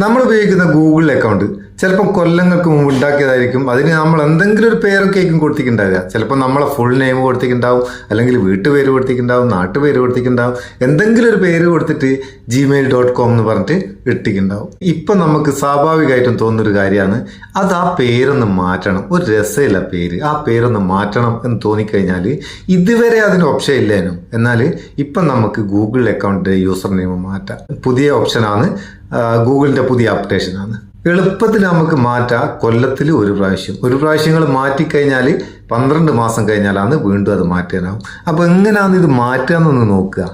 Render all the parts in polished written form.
നമ്മൾ ഉപയോഗിക്കുന്ന Google account ചിലപ്പോൾ കൊല്ലങ്ങൾക്ക് മുമ്പ് ഉണ്ടാക്കിയതായിരിക്കും. അതിന് നമ്മൾ എന്തെങ്കിലും ഒരു പേരൊക്കെ ആയിരിക്കും കൊടുത്തിട്ടുണ്ടാവുക. ചിലപ്പോൾ നമ്മളെ ഫുൾ നെയിം കൊടുത്തിട്ടുണ്ടാവും, അല്ലെങ്കിൽ വീട്ടുപേര് കൊടുത്തിട്ടുണ്ടാവും, നാട്ടുപേര് കൊടുത്തിട്ടുണ്ടാവും, എന്തെങ്കിലും ഒരു പേര് കൊടുത്തിട്ട് gmail.com എന്ന് പറഞ്ഞിട്ട് ഇട്ടിട്ടുണ്ടാവും. ഇപ്പം നമുക്ക് സ്വാഭാവികമായിട്ടും തോന്നുന്നൊരു കാര്യമാണ്, അത് ആ പേരൊന്ന് മാറ്റണം. ഒരു രസമില്ല പേര്, ആ പേരൊന്ന് മാറ്റണം എന്ന് തോന്നിക്കഴിഞ്ഞാൽ ഇതുവരെ അതിന് ഓപ്ഷൻ ഇല്ലേനും. എന്നാൽ ഇപ്പം നമുക്ക് ഗൂഗിൾ അക്കൗണ്ടിൻ്റെ യൂസർ നെയിം മാറ്റാം. പുതിയ ഓപ്ഷനാണ്, ഗൂഗിളിൻ്റെ പുതിയ അപ്ഡേഷനാണ്. എളുപ്പത്തിൽ നമുക്ക് മാറ്റാം. കൊല്ലത്തിൽ ഒരു പ്രാവശ്യങ്ങൾ മാറ്റിക്കഴിഞ്ഞാൽ 12 മാസം കഴിഞ്ഞാലാണ് വീണ്ടും അത് മാറ്റാനാവും. അപ്പോൾ എങ്ങനെയാണ് ഇത് മാറ്റാമെന്നൊന്ന് നോക്കുക.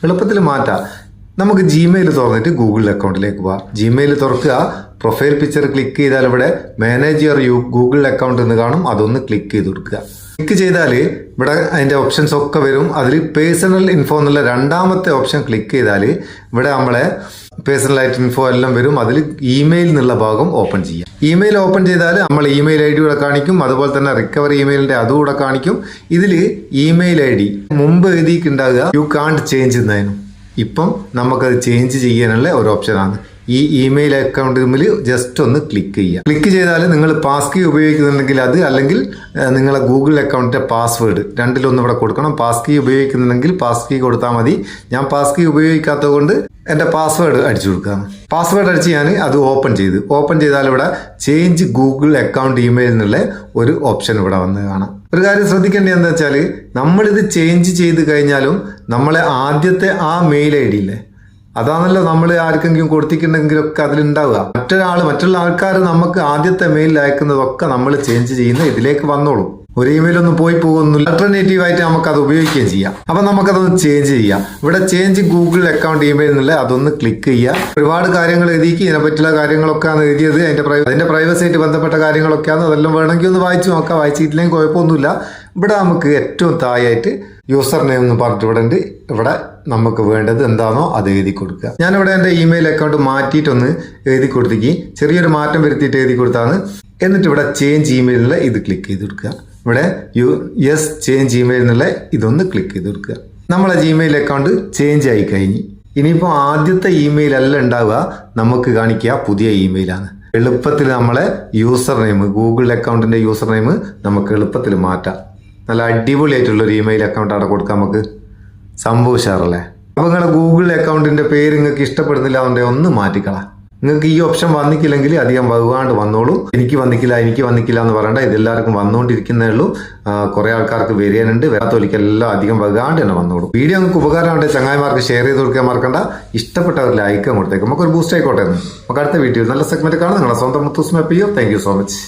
എളുപ്പത്തിൽ മാറ്റാം. നമുക്ക് ജിമെയിൽ തുറന്നിട്ട് ഗൂഗിൾ അക്കൗണ്ടിലേക്ക് പോവാം. ജിമെയിൽ തുറക്കുക, പ്രൊഫൈൽ പിക്ചർ ക്ലിക്ക് ചെയ്താൽ ഇവിടെ മാനേജ് യുവർ ഗൂഗിൾ അക്കൗണ്ട് എന്ന് കാണും. അതൊന്ന് ക്ലിക്ക് ചെയ്ത് കൊടുക്കുക. ക്ലിക്ക് ചെയ്താൽ ഇവിടെ അതിൻ്റെ ഓപ്ഷൻസ് ഒക്കെ വരും. അതിൽ പേഴ്സണൽ ഇൻഫോ എന്നുള്ള രണ്ടാമത്തെ ഓപ്ഷൻ ക്ലിക്ക് ചെയ്താൽ ഇവിടെ നമ്മളെ പേഴ്സണലായിട്ട് ഇൻഫോ എല്ലാം വരും. അതിൽ ഇമെയിൽ എന്നുള്ള ഭാഗം ഓപ്പൺ ചെയ്യാം. ഇമെയിൽ ഓപ്പൺ ചെയ്താൽ നമ്മൾ ഇമെയിൽ ഐ ഡി കൂടെ കാണിക്കും. അതുപോലെ തന്നെ റിക്കവറി ഇമെയിലിൻ്റെ അതും കൂടെ കാണിക്കും. ഇതിൽ ഇമെയിൽ ഐ ഡി മുമ്പ് എഴുതിയിട്ടുണ്ടാകുക യു കാണ്ട് ചേഞ്ച് എന്നായിരുന്നു. ഇപ്പം നമുക്കത് ചേഞ്ച് ചെയ്യാനുള്ള ഒരു ഓപ്ഷനാണ്. ഈ ഇമെയിൽ അക്കൗണ്ടിൽ ജസ്റ്റ് ഒന്ന് ക്ലിക്ക് ചെയ്യുക. ക്ലിക്ക് ചെയ്താൽ നിങ്ങൾ പാസ് കീ ഉപയോഗിക്കുന്നുണ്ടെങ്കിൽ അത്, അല്ലെങ്കിൽ നിങ്ങളെ ഗൂഗിൾ അക്കൗണ്ടിൻ്റെ പാസ്വേഡ് രണ്ടിലൊന്നും ഇവിടെ കൊടുക്കണം. പാസ് കീ ഉപയോഗിക്കുന്നുണ്ടെങ്കിൽ പാസ് കീ കൊടുത്താൽ മതി. ഞാൻ പാസ് കീ ഉപയോഗിക്കാത്തത് കൊണ്ട് എൻ്റെ പാസ്വേഡ് അടിച്ചു കൊടുക്കുകയാണ്. പാസ്വേഡ് അടിച്ച് ഞാൻ അത് ഓപ്പൺ ചെയ്താൽ ഇവിടെ ചേഞ്ച് ഗൂഗിൾ അക്കൗണ്ട് ഇമെയിൽ എന്നുള്ള ഒരു ഓപ്ഷൻ ഇവിടെ വന്ന് കാണാം. ഒരു കാര്യം ശ്രദ്ധിക്കേണ്ടത് എന്താ വെച്ചാൽ, നമ്മളിത് ചേഞ്ച് ചെയ്ത് കഴിഞ്ഞാലും നമ്മളെ ആദ്യത്തെ ആ മെയിൽ ഐ ഡി ഇല്ലേ, അതാണല്ലോ നമ്മൾ ആർക്കെങ്കിലും കൊടുത്തിട്ടുണ്ടെങ്കിലൊക്കെ അതിലുണ്ടാവുക. മറ്റുള്ള ആൾക്കാർ നമുക്ക് ആദ്യത്തെ മെയിൽ അയക്കുന്നതൊക്കെ നമ്മൾ ചേഞ്ച് ചെയ്യുന്ന ഇതിലേക്ക് വന്നോളും. ഒരു ഇമെയിലൊന്നും പോയി പോകുന്നില്ല. ആൾട്ടർനേറ്റീവ് ആയിട്ട് നമുക്ക് അത് ഉപയോഗിക്കുകയും ചെയ്യാം. അപ്പം നമുക്കതൊന്ന് ചേഞ്ച് ചെയ്യാം. ഇവിടെ ചേഞ്ച് ഗൂഗിൾ അക്കൗണ്ട് ഇമെയിൽ എന്നുള്ള അതൊന്ന് ക്ലിക്ക് ചെയ്യുക. ഒരുപാട് കാര്യങ്ങൾ എഴുതിക്ക്, ഇതിനെ പറ്റിയുള്ള കാര്യങ്ങളൊക്കെയാണ് എഴുതിയത്. അതിന്റെ പ്രൈവസി ആയിട്ട് ബന്ധപ്പെട്ട കാര്യങ്ങളൊക്കെയാണ്. അതെല്ലാം വേണമെങ്കിൽ ഒന്ന് വായിച്ചു നോക്കാം. വായിച്ചിട്ടില്ലെങ്കിൽ കുഴപ്പമൊന്നുമില്ല. ഇവിടെ നമുക്ക് ഏറ്റവും താഴെയായിട്ട് യൂസർ നെയിം എന്ന് പറഞ്ഞിട്ട് ഇവിടെ ഉണ്ട്. ഇവിടെ നമുക്ക് വേണ്ടത് എന്താണോ അത് എഴുതി കൊടുക്കുക. ഞാനിവിടെ എൻ്റെ ഇമെയിൽ അക്കൗണ്ട് മാറ്റിയിട്ടൊന്ന് എഴുതി കൊടുത്തേക്ക്, ചെറിയൊരു മാറ്റം വരുത്തിയിട്ട് എഴുതി കൊടുത്താണ്. എന്നിട്ട് ഇവിടെ ചേഞ്ച് ഇമെയിലിനുള്ള ഇത് ക്ലിക്ക് ചെയ്ത് കൊടുക്കുക. ഇവിടെ യെസ് ചേഞ്ച് ഇമെയിൽ എന്നുള്ള ഇതൊന്ന് ക്ലിക്ക് ചെയ്ത് കൊടുക്കുക. നമ്മളെ ജിമെയിൽ അക്കൗണ്ട് ചേഞ്ച് ആയി കഴിഞ്ഞ് ഇനിയിപ്പോൾ ആദ്യത്തെ ഇമെയിൽ അല്ല ഉണ്ടാവുക, നമുക്ക് കാണിക്കുക പുതിയ ഇമെയിലാണ്. എളുപ്പത്തിൽ നമ്മളെ യൂസർ നെയിം, ഗൂഗിൾ അക്കൗണ്ടിൻ്റെ യൂസർ നെയിം നമുക്ക് എളുപ്പത്തിൽ മാറ്റാം. നല്ല അടിപൊളിയായിട്ടുള്ളൊരു ഇമെയിൽ അക്കൗണ്ട് അവിടെ കൊടുക്കാം നമുക്ക്. സംഭവം ഉഷാറല്ലേ? അപ്പോൾ നിങ്ങളുടെ ഗൂഗിൾ അക്കൗണ്ടിൻ്റെ പേര് നിങ്ങൾക്ക് ഇഷ്ടപ്പെടുന്നില്ല എന്നുണ്ടെങ്കിൽ ഒന്ന് മാറ്റിക്കളാം. നിങ്ങൾക്ക് ഈ ഓപ്ഷൻ വന്നിക്കില്ലെങ്കിൽ അധികം വകുവാണ്ട് വന്നോളൂ. എനിക്ക് വന്നിക്കില്ല എന്ന് പറയണ്ട, ഇതെല്ലാവർക്കും വന്നുകൊണ്ടിരിക്കുന്നേ ഉള്ളൂ. കുറേ ആൾക്കാർക്ക് വരാനുണ്ട്, വരാത്തൊലിക്കെല്ലാം അധികം വകാണ്ട് തന്നെ വന്നോളൂ. വീഡിയോ നിങ്ങൾക്ക് ഉപകാരമുണ്ടെങ്കിൽ ചങ്ങായിമാർക്ക് ഷെയർ ചെയ്ത് കൊടുക്കാൻ മറക്കണ്ട. ഇഷ്ടപ്പെട്ടവർ ലൈക്ക് കൊടുത്തേക്കും. നമുക്കൊരു ബൂസ്റ്റ് ആയിക്കോട്ടെ. നമുക്ക് അടുത്ത വീഡിയോ നല്ല സെഗ്മെന്റ് കാണാം. നിങ്ങളുടെ സ്വന്തം മുത്തൂസ്മ പി. Thank you so much.